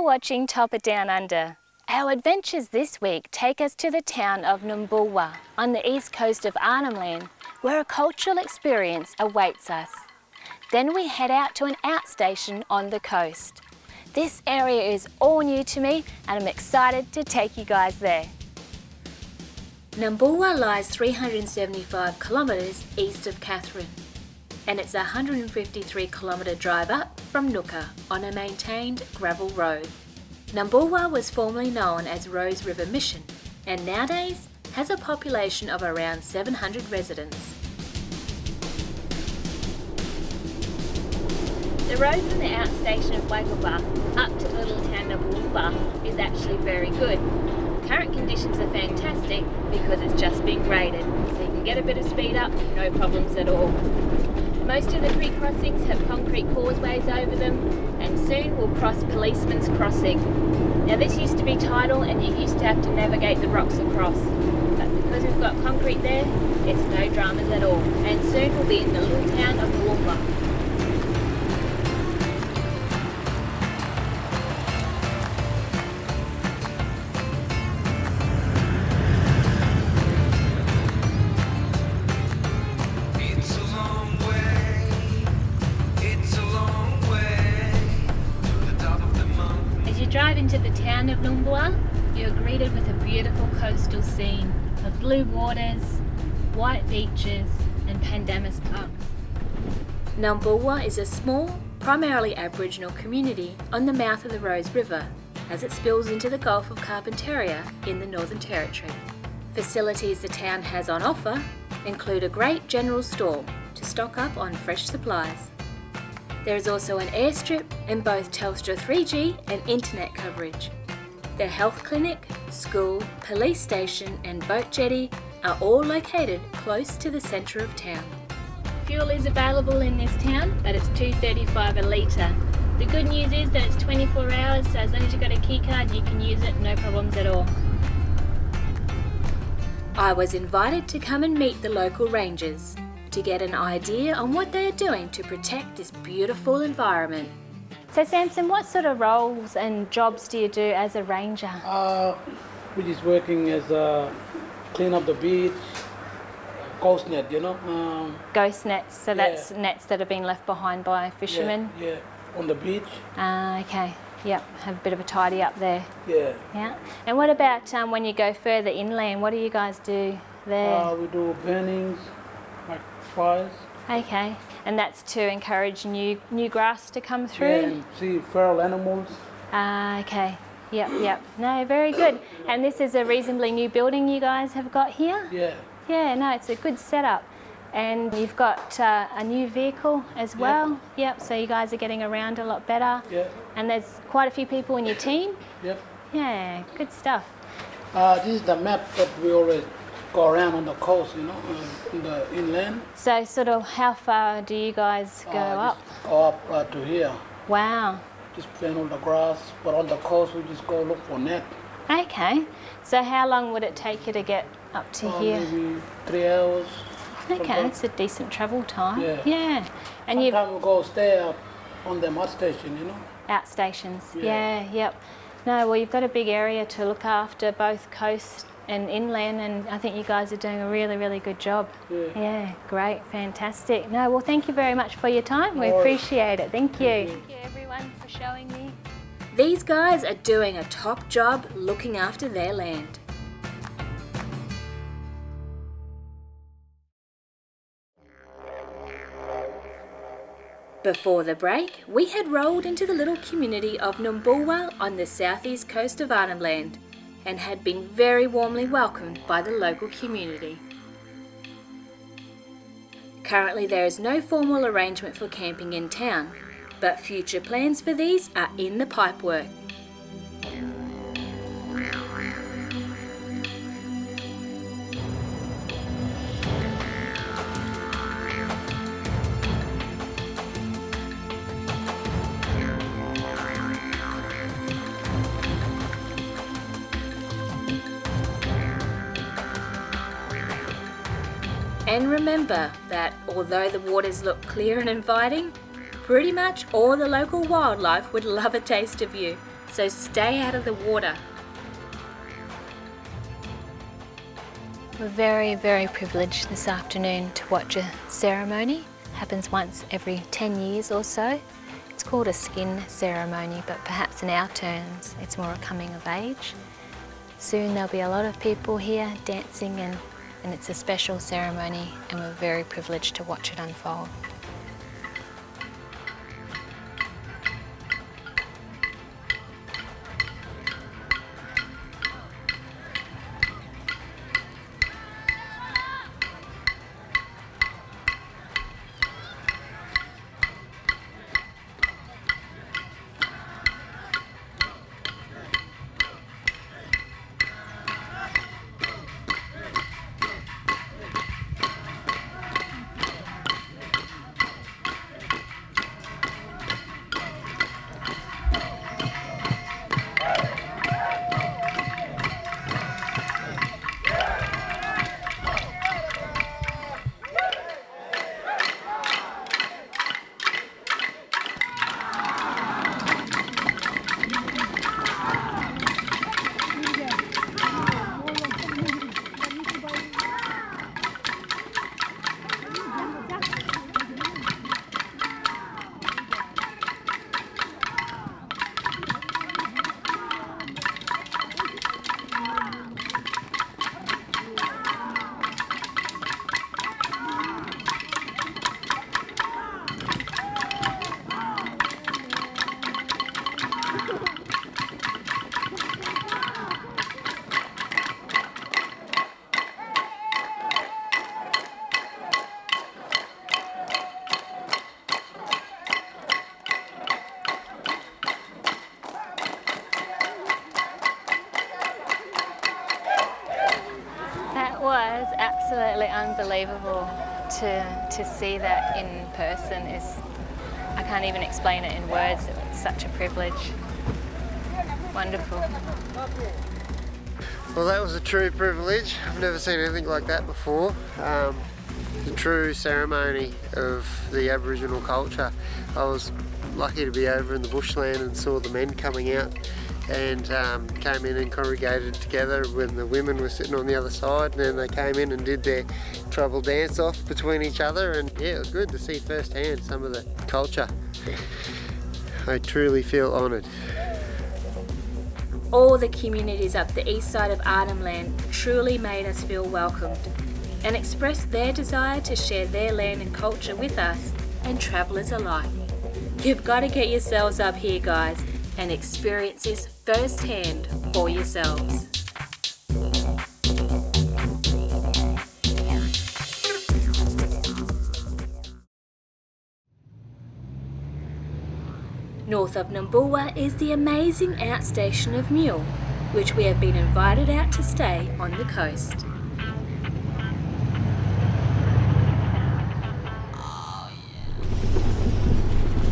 watching Top It Down Under. Our adventures this week take us to the town of Numbulwar on the east coast of Arnhem Land, where a cultural experience awaits us. Then we head out to an outstation on the coast. This area is all new to me and I'm excited to take you guys there. Numbulwar lies 375 kilometres east of Katherine, and it's a 153 kilometre drive up from Nooka on a maintained gravel road. Numbulwar was formerly known as Rose River Mission and nowadays has a population of around 700 residents. The road from the outstation of Wagglebah up to the little town of Numbulwar is actually very good. Current conditions are fantastic because it's just been graded, so you can get a bit of speed up, no problems at all. Most of the creek crossings have concrete causeways over them, and soon we'll cross Policeman's Crossing. Now this used to be tidal and you used to have to navigate the rocks across, but because we've got concrete there, it's no dramas at all, and soon we'll be in the little town of Numbulwar. Drive into the town of Numbulwar, you're greeted with a beautiful coastal scene of blue waters, white beaches and pandanus pubs. Numbulwar is a small, primarily Aboriginal community on the mouth of the Rose River as it spills into the Gulf of Carpentaria in the Northern Territory. Facilities the town has on offer include a great general store to stock up on fresh supplies. There is also an airstrip and both Telstra 3G and internet coverage. The health clinic, school, police station and boat jetty are all located close to the centre of town. Fuel is available in this town, but it's $2.35 a litre. The good news is that it's 24 hours, so as long as you've got a key card you can use it, no problems at all. I was invited to come and meet the local rangers to get an idea on what they are doing to protect this beautiful environment. So Samson, what sort of roles and jobs do you do as a ranger? We're just working as clean up the beach, ghost net, Ghost nets, so that's nets that have been left behind by fishermen? Yeah, on the beach. Okay, yep, have a bit of a tidy up there. Yeah. And what about when you go further inland, what do you guys do there? We do burnings, like fires. Okay, and that's to encourage new grass to come through? Yeah, and see feral animals. Okay, yep. No, very good. And this is a reasonably new building you guys have got here? Yeah. Yeah, no, it's a good setup. And you've got a new vehicle as well? Yep, so you guys are getting around a lot better? Yeah. And there's quite a few people in your team? Yep. Yeah, good stuff. This is the map that we always go around on the coast, in the inland. So sort of how far do you guys go up? Just go up right to here. Wow. Just plant all the grass, but on the coast we just go look for net. Okay, so how long would it take you to get up to here? Maybe 3 hours. Okay, it's a decent travel time. Yeah. And sometimes we go stay up on the outstation, Outstations, Yeah. Yep. No, well you've got a big area to look after, both coast and inland, and I think you guys are doing a really, really good job. Yeah, great, fantastic. No, well thank you very much for your time. We appreciate it. Thank you. Thank you everyone for showing me. These guys are doing a top job looking after their land. Before the break, we had rolled into the little community of Numbulwar on the southeast coast of Arnhem Land and had been very warmly welcomed by the local community. Currently there is no formal arrangement for camping in town, but future plans for these are in the pipework. And remember that although the waters look clear and inviting, pretty much all the local wildlife would love a taste of you. so stay out of the water. We're very, very privileged this afternoon to watch a ceremony. It happens once every 10 years or so. It's called a skin ceremony, but perhaps in our terms it's more a coming of age. Soon there'll be a lot of people here dancing and it's a special ceremony, and we're very privileged to watch it unfold. That was absolutely unbelievable to see that in person. I can't even explain it in words. It was such a privilege. Wonderful. Well, that was a true privilege. I've never seen anything like that before. The true ceremony of the Aboriginal culture. I was lucky to be over in the bushland and saw the men coming out and came in and congregated together when the women were sitting on the other side, and then they came in and did their tribal dance off between each other, and yeah, it was good to see firsthand some of the culture. I truly feel honoured. All the communities up the east side of Arnhem Land truly made us feel welcomed and expressed their desire to share their land and culture with us and travellers alike. You've got to get yourselves up here, guys, and experience this firsthand for yourselves. North of Numbulwar is the amazing outstation of Mule, which we have been invited out to stay on the coast.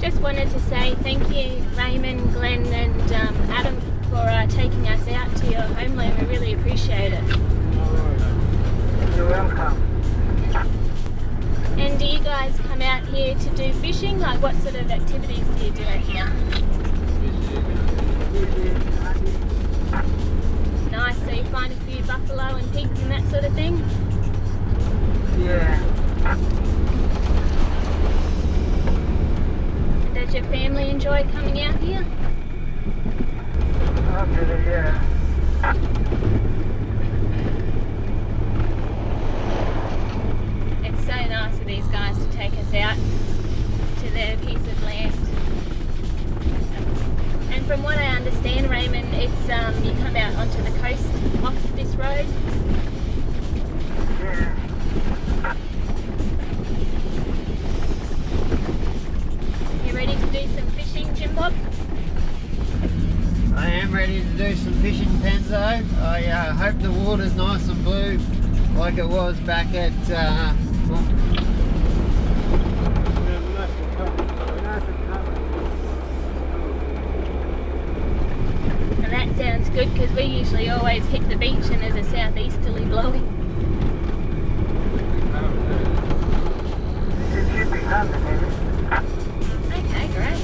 Just wanted to say thank you, Raymond, Glenn and Adam, for taking us out to your homeland. We really appreciate it. You're welcome. And do you guys come out here to do fishing? Like, what sort of activities do you do out here? Nice, so you find a few buffalo and pigs and that sort of thing? Yeah. Does your family enjoy coming out here? Absolutely, yeah. It's so nice of these guys to take us out to their piece of land. And from what I understand, Raymond, it's you come out onto the coast off this road. Yeah. You ready to do some fishing, Jim Bob? I am ready to do some fishing, Penzo. I hope the water's nice and blue like it was back at And that sounds good because we usually always hit the beach and there's a southeasterly blowing. It should be happening. Okay, great.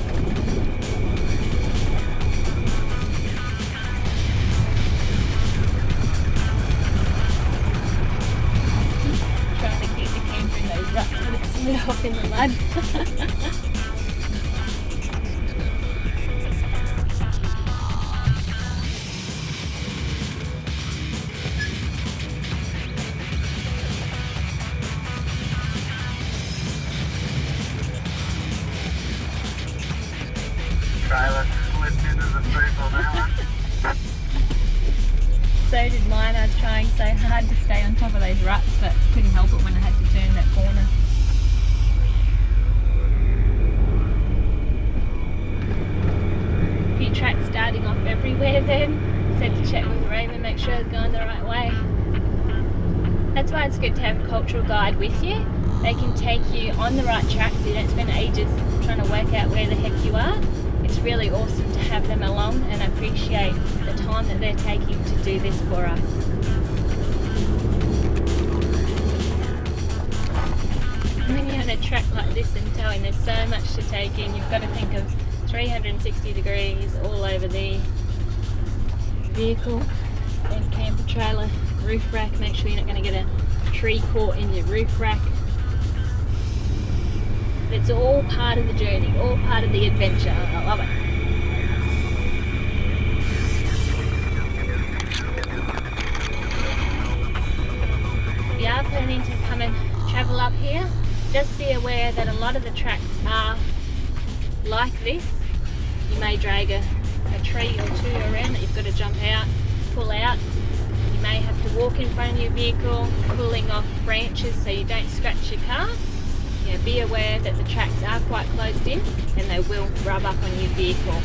Trailer slipped into the poop on that one. So did mine. I was trying so hard to stay on top of those ruts, but couldn't help it when I had to turn that corner. A few tracks starting off everywhere then. Said to check with Raymond, make sure it's going the right way. That's why it's good to have a cultural guide with you. They can take you on the right track so you don't spend ages trying to work out where the heck you are. It's really awesome to have them along, and I appreciate the time that they're taking to do this for us. When you're on a track like this and towing, there's so much to take in. You've got to think of 360 degrees all over the vehicle and camper trailer, roof rack. Make sure you're not going to get a tree caught in your roof rack. It's all part of the journey, all part of the adventure. I love it. If you are planning to come and travel up here, just be aware that a lot of the tracks are like this. You may drag a tree or two around that you've got to jump out, pull out. You may have to walk in front of your vehicle, pulling off branches so you don't scratch your car. Yeah, be aware that the tracks are quite closed in and they will rub up on your vehicle.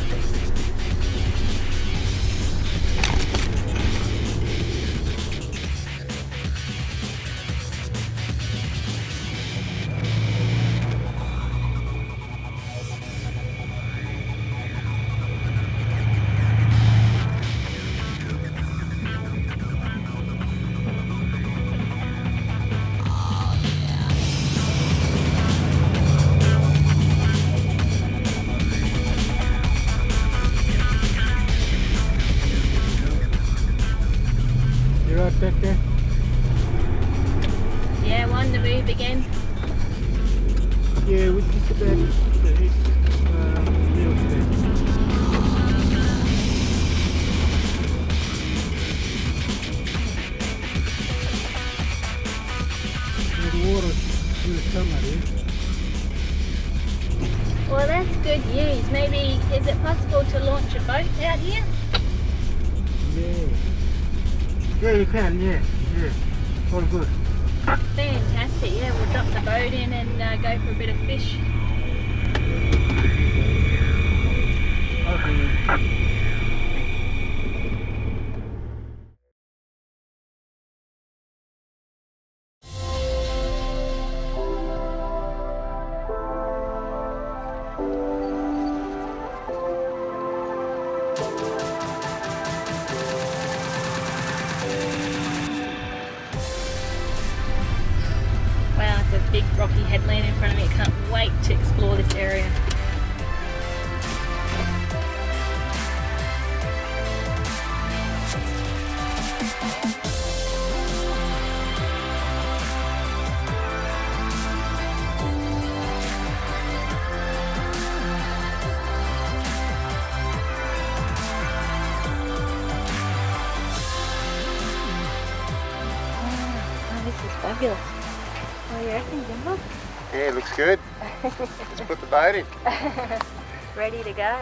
Okay. Yeah, one to move again. Yeah, which is about Mule station. The water's in the summer here. Well, that's good news. Maybe, is it possible to launch a boat out here? Yeah. Yeah, you can, yeah. All good. Fantastic, yeah, we'll drop the boat in and go for a bit of fish. Okay. Wow, it's a big rocky headland in front of me. I can't wait to explore this area. Oh, this is fabulous. What do you reckon, Jimbo? Yeah, looks good. Let's put the boat in. Ready to go.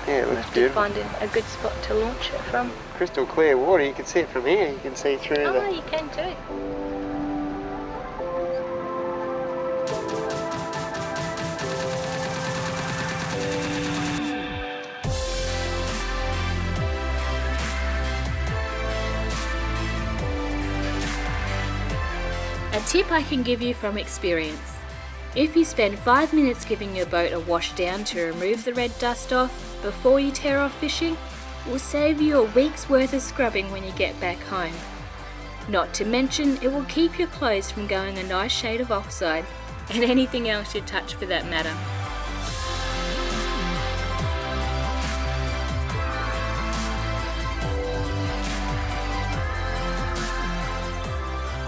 Yeah, it looks Have to beautiful. find a good spot to launch it from. Crystal clear water, you can see it from here. You can see through Oh, the... you can too. A tip I can give you from experience. If you spend 5 minutes giving your boat a wash down to remove the red dust off before you tear off fishing, it will save you a week's worth of scrubbing when you get back home. Not to mention, it will keep your clothes from going a nice shade of oxide, and anything else you touch for that matter.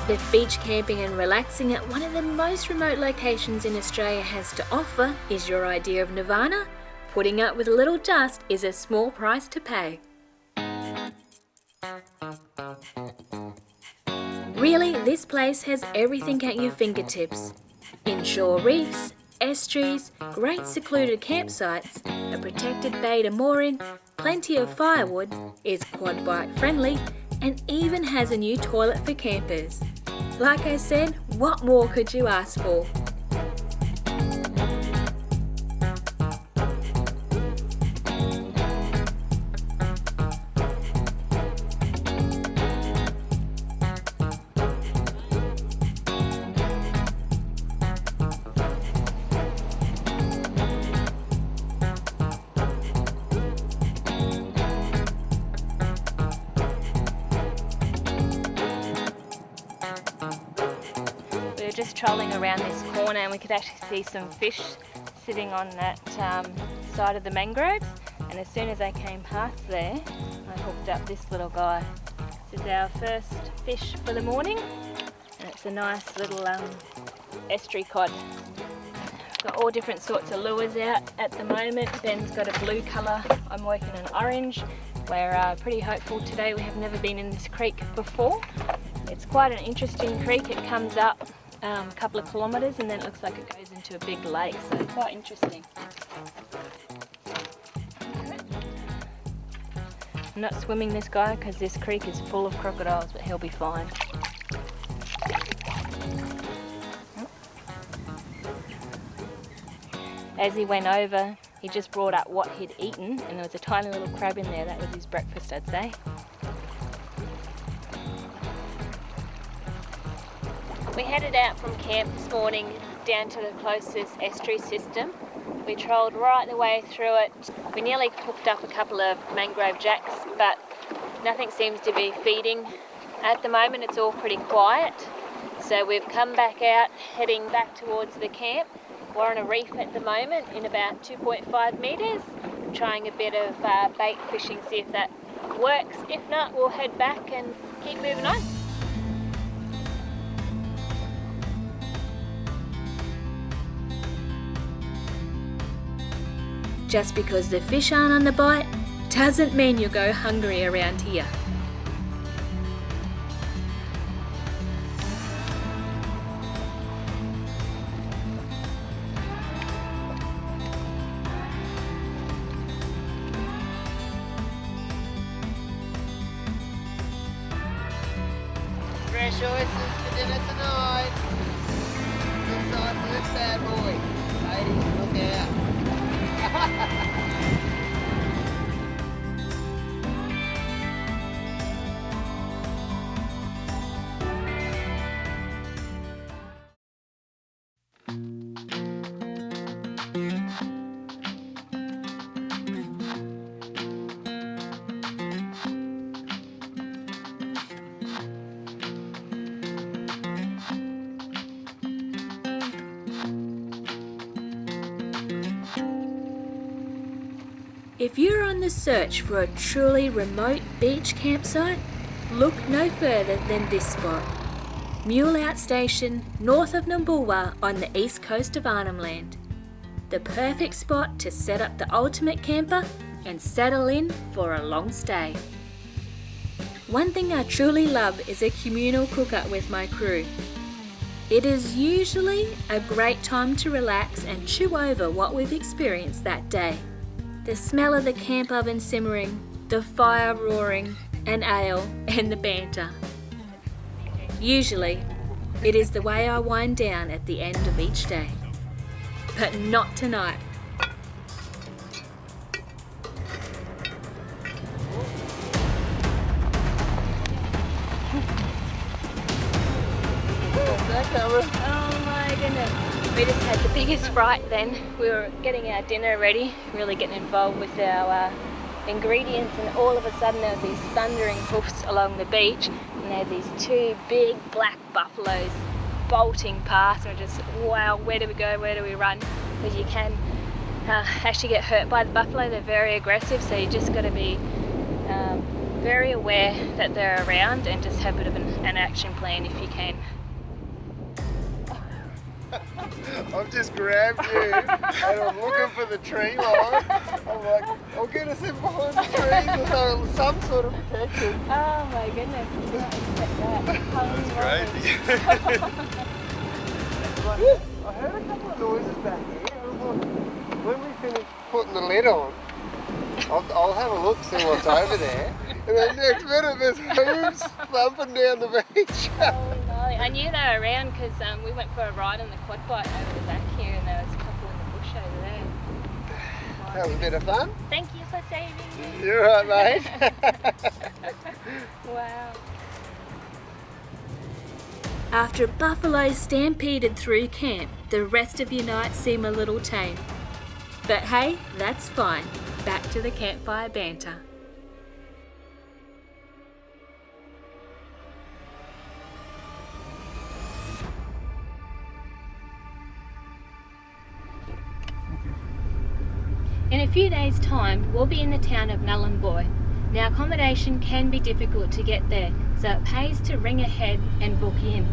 That beach camping and relaxing at one of the most remote locations in Australia has to offer is your idea of nirvana? Putting up with a little dust is a small price to pay. Really, this place has everything at your fingertips. Inshore reefs, estuaries, great secluded campsites, a protected bay to moor in, plenty of firewood, is quad bike friendly, and even has a new toilet for campers. Like I said, what more could you ask for? We were just trolling around this corner and we could actually see some fish sitting on that side of the mangroves, and as soon as I came past there I hooked up this little guy. This is our first fish for the morning, and it's a nice little estuary cod. Got all different sorts of lures out at the moment. Ben's got a blue colour, I'm working an orange. We're pretty hopeful today. We have never been in this creek before. It's quite an interesting creek. It comes up a couple of kilometres and then it looks like it goes into a big lake, so quite interesting. I'm not swimming this guy because this creek is full of crocodiles, but he'll be fine. As he went over, he just brought up what he'd eaten, and there was a tiny little crab in there. That was his breakfast, I'd say. We headed out from camp this morning down to the closest estuary system. We trolled right the way through it. We nearly hooked up a couple of mangrove jacks, but nothing seems to be feeding. At the moment it's all pretty quiet, so we've come back out, heading back towards the camp. We're on a reef at the moment in about 2.5 metres, trying a bit of bait fishing, see if that works. If not, we'll head back and keep moving on. Just because the fish aren't on the bite doesn't mean you'll go hungry around here. Fresh oysters for dinner tonight. Good size for this bad boy. Ladies, look out. If you're on the search for a truly remote beach campsite, look no further than this spot. Mule outstation north of Numbulwar on the east coast of Arnhem Land. The perfect spot to set up the ultimate camper and settle in for a long stay. One thing I truly love is a communal cook-up with my crew. It is usually a great time to relax and chew over what we've experienced that day. The smell of the camp oven simmering, the fire roaring, an ale, and the banter. Usually, it is the way I wind down at the end of each day. But not tonight. Oh my goodness. We just had the biggest fright then. We were getting our dinner ready, really getting involved with our ingredients, and all of a sudden there was these thundering hoofs along the beach, and there were these two big black buffaloes bolting past, and we're just, wow, where do we go, where do we run? Because you can actually get hurt by the buffalo. They're very aggressive, so you just got to be very aware that they're around and just have a bit of an an action plan if you can. I've just grabbed you and I'm looking for the tree line. I'm like, I'll get us in behind the trees or some sort of protection. Oh my goodness, I did not expect that. That's crazy. I heard a couple of noises back here. I was like, when we finish putting the lid on, I'll have a look, see what's over there. And then next minute there's hooves thumping down the beach. Oh, no. I knew they were around because we went for a ride on the quad bike over the back here and there was a couple in the bush over there. That was a bit of fun. Thank you for saving me. You're right, mate. Wow. After buffaloes stampeded through camp, the rest of your night seemed a little tame. But hey, that's fine. Back to the campfire banter. In a few days' time, we'll be in the town of Numbulwar. Now, accommodation can be difficult to get there, so it pays to ring ahead and book in.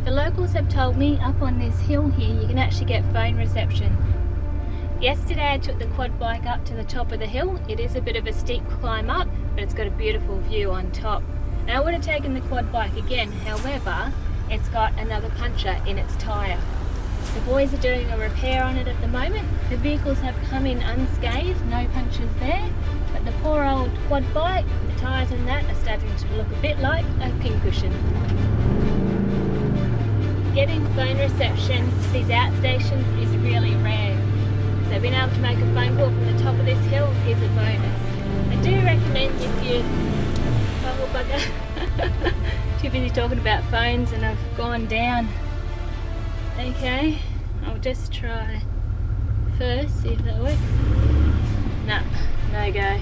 The locals have told me up on this hill here you can actually get phone reception. Yesterday I took the quad bike up to the top of the hill. It is a bit of a steep climb up, but it's got a beautiful view on top. And I would have taken the quad bike again, however, it's got another puncture in its tyre. The boys are doing a repair on it at the moment. The vehicles have come in unscathed, no punctures there, but the poor old quad bike, the tyres and that are starting to look a bit like a pincushion. Getting phone reception to these outstations is really rare, so being able to make a phone call from the top of this hill is a bonus. I do recommend if you... Oh bugger. Too busy talking about phones and I've gone down. Okay, I'll just try first, see if that works. No, no go.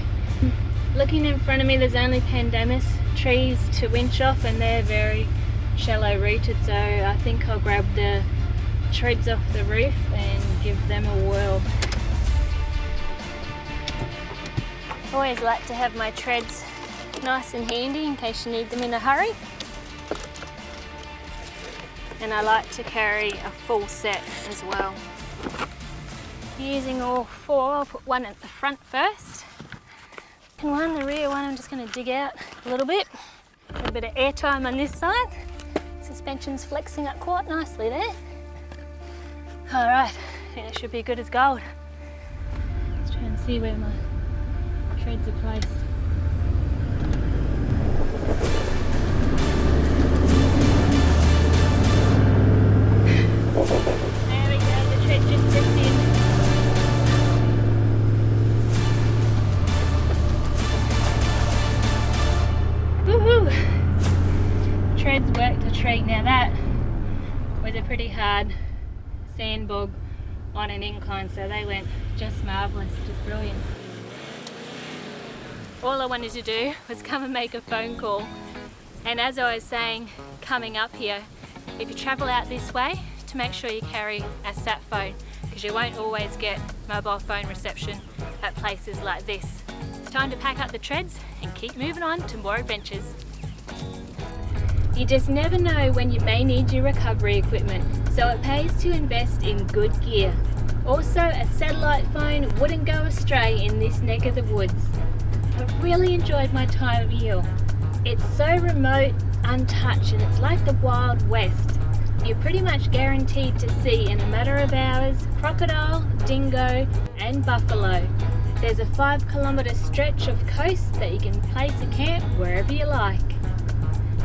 Looking in front of me, there's only pandanus trees to winch off and they're very shallow rooted, so I think I'll grab the treads off the roof and give them a whirl. Always like to have my treads nice and handy in case you need them in a hurry. And I like to carry a full set as well. Using all four, I'll put one at the front first. And one, the rear one, I'm just going to dig out a little bit. A bit of air time on this side. Suspension's flexing up quite nicely there. Alright, I think that should be good as gold. Let's try and see where my treads are placed. There we go, the tread just dipped in. Woohoo! Treads worked a treat. Now that was a pretty hard sand bog on an incline, so they went just marvellous, just brilliant. All I wanted to do was come and make a phone call, and as I was saying, coming up here, if you travel out this way, to make sure you carry a sat phone, because you won't always get mobile phone reception at places like this. It's time to pack up the treads and keep moving on to more adventures. You just never know when you may need your recovery equipment, so it pays to invest in good gear. Also, a satellite phone wouldn't go astray in this neck of the woods. I've really enjoyed my time of year. It's so remote, untouched, and it's like the Wild West. You're pretty much guaranteed to see in a matter of hours crocodile, dingo and buffalo. There's a 5-kilometre stretch of coast that you can place a camp wherever you like.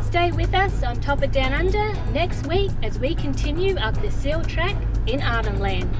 Stay with us on Top of Down Under next week as we continue up the Seal Track in Arnhem Land.